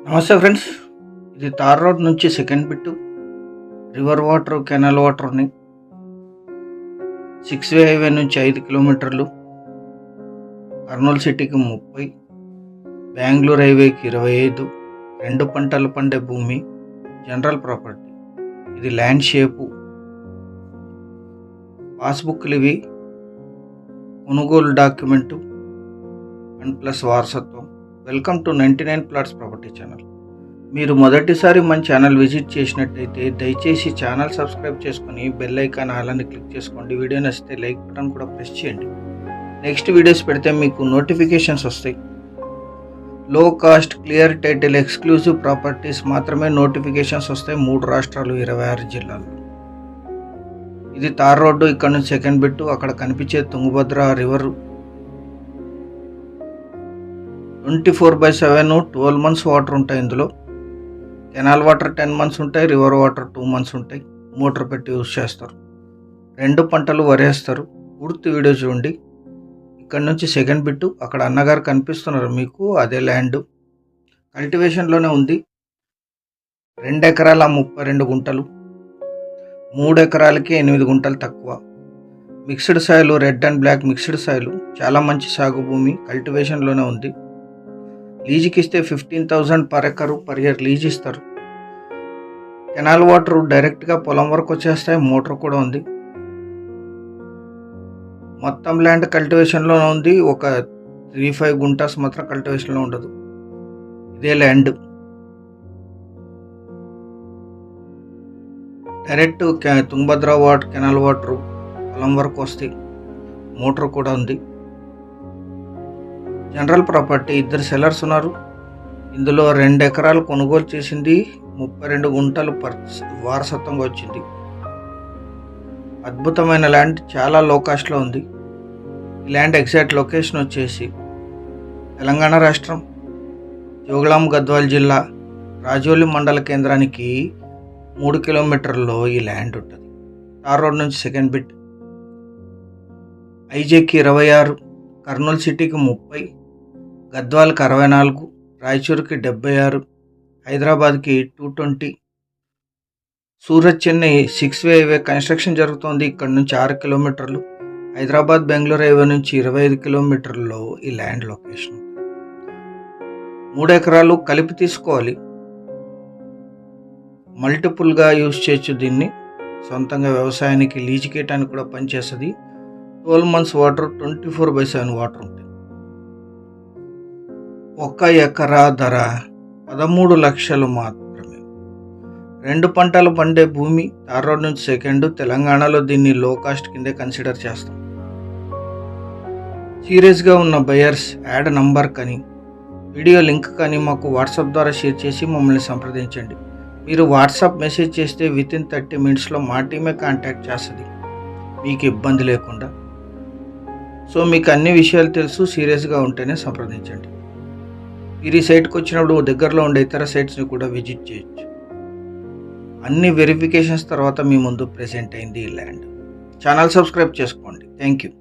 నమస్తే ఫ్రెండ్స్. ఇది tar road నుంచి second bit river water, canal వాటర్ని 6 వే హైవే నుంచి 5 కిలోమీటర్లు, కర్నూలు సిటీకి 30, బెంగళూరు హైవేకి 25, 2 పంటలు పండే భూమి, జనరల్ ప్రాపర్టీ. ఇది ల్యాండ్ షేపు, పాస్బుక్లు ఇవి, కొనుగోలు డాక్యుమెంటు అండ్ ప్లస్ వారసత్వం. Welcome to 99 plots property channel. మీరు మొదటిసారి మన ఛానల్ విజిట్ చేసినట్టయితే దయచేసి ఛానల్ సబ్స్క్రైబ్ చేసుకొని బెల్ ఐకాన్ అలానే క్లిక్ చేసుకోండి. వీడియో నచ్చితే లైక్ బటన్ కూడా ప్రెస్ చేయండి. నెక్స్ట్ వీడియోస్ పెడితే మీకు నోటిఫికేషన్స్ వస్తాయి. లో cost, clear title, exclusive properties మాత్రమే నోటిఫికేషన్స్ వస్తాయి. 3 రాష్ట్రాలు, 26 జిల్లాలు. ఇది తార్ రోడ్డు. ఇక్కడ నుంచి సెకండ్ బిట్టు. అక్కడ కనిపించే తుంగభద్ర రివర్ 24/7 12 months వాటర్ ఉంటాయి. ఇందులో కెనాల్ వాటర్ 10 months ఉంటాయి, రివర్ వాటర్ 2 months ఉంటాయి. మోటార్ పెట్టి యూజ్ చేస్తారు. 2 పంటలు వరేస్తారు. పూర్తి వీడియో చూడండి. ఇక్కడ నుంచి సెకండ్ బిట్టు. అక్కడ అన్నగారు కనిపిస్తున్నారు మీకు, అదే ల్యాండ్ కల్టివేషన్లోనే ఉంది. 2 ఎకరాల 32 గుంటలు, 3 ఎకరాలకి 8 గుంటలు తక్కువ. Mixed soil, red and black mixed soil. చాలా మంచి సాగు భూమి, కల్టివేషన్లోనే ఉంది. లీజుకి ఇస్తే 15,000 per acre per year lease ఇస్తారు. కెనాల్ వాటర్ డైరెక్ట్గా పొలం వరకు వచ్చేస్తాయి. మోటార్ కూడా ఉంది. మొత్తం ల్యాండ్ కల్టివేషన్లోనే ఉంది. ఒక 3-5 గుంటాస్ మాత్రం కల్టివేషన్లో ఉండదు. ఇదే land. Direct Tungabhadra water, canal water పొలం వరకు వస్తాయి. మోటార్ కూడా ఉంది. General property. 2 సెల్లర్స్ ఉన్నారు. ఇందులో 2 ఎకరాలు కొనుగోలు చేసింది, 32 గుంటలు వారసత్వంగా వచ్చింది. అద్భుతమైన ల్యాండ్, చాలా లో కాస్ట్లో ఉంది. ఈ ల్యాండ్ ఎగ్జాక్ట్ లొకేషన్ వచ్చేసి తెలంగాణ రాష్ట్రం, జోగులాం గద్వాల్ జిల్లా, రాజోలి మండల కేంద్రానికి 3 కిలోమీటర్లలో ఈ ల్యాండ్ ఉంటుంది. తార్ రోడ్ నుంచి సెకండ్ బిట్. ఐజేకి 26, కర్నూలు సిటీకి 30, గద్వాల్కి 64, రాయచూరుకి 76, హైదరాబాద్కి 220. Surat Chennai 6 way highway construction జరుగుతోంది. ఇక్కడ నుంచి 6 కిలోమీటర్లు. హైదరాబాద్ బెంగళూరు హైవే నుంచి 25 కిలోమీటర్లలో ఈ ల్యాండ్ లొకేషన్. 3 ఎకరాలు కలిపి తీసుకోవాలి. మల్టిపుల్గా యూజ్ చేయొచ్చు దీన్ని. సొంతంగా వ్యవసాయానికి, లీజు కేయటానికి కూడా పనిచేస్తుంది. 12 months వాటర్, 24/7 వాటర్ ఉంటాయి. 1 ఎకరా ధర 13 లక్షలు మాత్రమే. 2 పంటలు పండే భూమి. తార్ రోడ్ నుంచి సెకండ్. తెలంగాణలో దీన్ని లో కాస్ట్ కిందే కన్సిడర్ చేస్తాం. సీరియస్గా ఉన్న బయర్స్ యాడ్ నంబర్ కానీ వీడియో లింక్ కానీ మాకు వాట్సాప్ ద్వారా షేర్ చేసి మమ్మల్ని సంప్రదించండి. మీరు వాట్సాప్ మెసేజ్ చేస్తే వితిన్ 30 minutesలో మా టీమే కాంటాక్ట్ చేస్తుంది, మీకు ఇబ్బంది లేకుండా. సో మీకు అన్ని విషయాలు తెలుసు. సీరియస్గా ఉంటేనే సంప్రదించండి. మీరు ఈ సైట్కి వచ్చినప్పుడు దగ్గరలో ఉండే ఇతర సైట్స్ని కూడా విజిట్ చేయొచ్చు. అన్ని వెరిఫికేషన్స్ తర్వాత మీ ముందు ప్రెజెంట్ అయింది ఈ ల్యాండ్. ఛానల్ సబ్స్క్రైబ్ చేసుకోండి. Thank you.